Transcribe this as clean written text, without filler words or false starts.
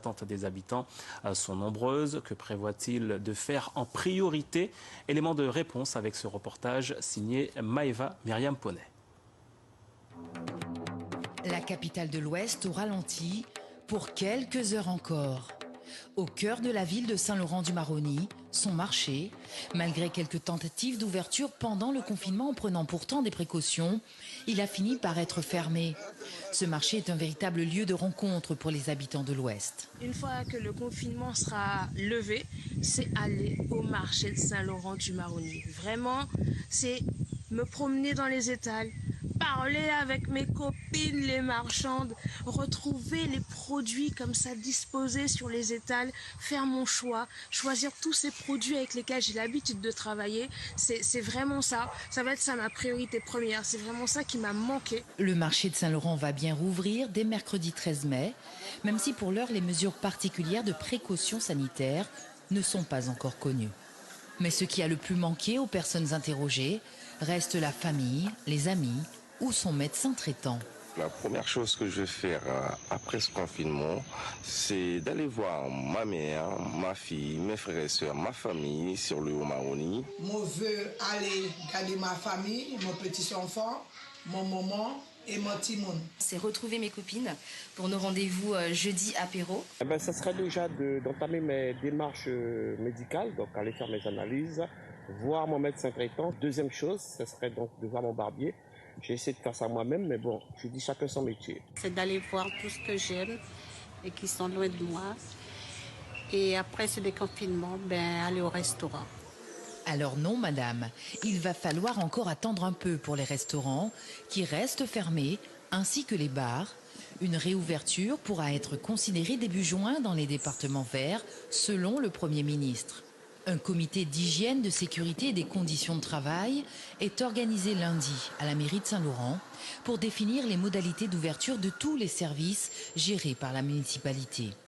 Les attentes des habitants sont nombreuses. Que prévoit-il de faire en priorité? Élément de réponse avec ce reportage signé Maëva Myriam Poney. La capitale de l'Ouest au ralenti pour quelques heures encore. Au cœur de la ville de Saint-Laurent-du-Maroni, son marché, malgré quelques tentatives d'ouverture pendant le confinement en prenant pourtant des précautions, il a fini par être fermé. Ce marché est un véritable lieu de rencontre pour les habitants de l'Ouest. Une fois que le confinement sera levé, c'est aller au marché de Saint-Laurent-du-Maroni. Vraiment, c'est me promener dans les étals, parler avec mes copines les marchandes, retrouver les produits comme ça disposés sur les étals, faire mon choix, choisir tous ces produits avec lesquels j'ai l'habitude de travailler. C'est vraiment ça. Ça va être ça ma priorité première. C'est vraiment ça qui m'a manqué. Le marché de Saint-Laurent va bien rouvrir dès mercredi 13 mai, même si pour l'heure les mesures particulières de précaution sanitaire ne sont pas encore connues. Mais ce qui a le plus manqué aux personnes interrogées reste la famille, les amis ou son médecin traitant. La première chose que je vais faire après ce confinement, c'est d'aller voir ma mère, ma fille, mes frères et sœurs, ma famille sur le Haut-Maroni. Moi, je veux aller garder ma famille, mon petit enfant, mon maman et mon petit monde. C'est retrouver mes copines pour nos rendez-vous jeudi apéro. Ça serait déjà d'entamer mes démarches médicales, donc aller faire mes analyses, voir mon médecin traitant. Deuxième chose, ce serait donc de voir mon barbier. J'ai essayé de faire ça moi-même, mais bon, je dis chacun son métier. C'est d'aller voir tout ce que j'aime et qui sont loin de moi. Et après ce déconfinement, aller au restaurant. Alors non, madame, il va falloir encore attendre un peu pour les restaurants qui restent fermés, ainsi que les bars. Une réouverture pourra être considérée début juin dans les départements verts, selon le Premier ministre. Un comité d'hygiène, de sécurité et des conditions de travail est organisé lundi à la mairie de Saint-Laurent pour définir les modalités d'ouverture de tous les services gérés par la municipalité.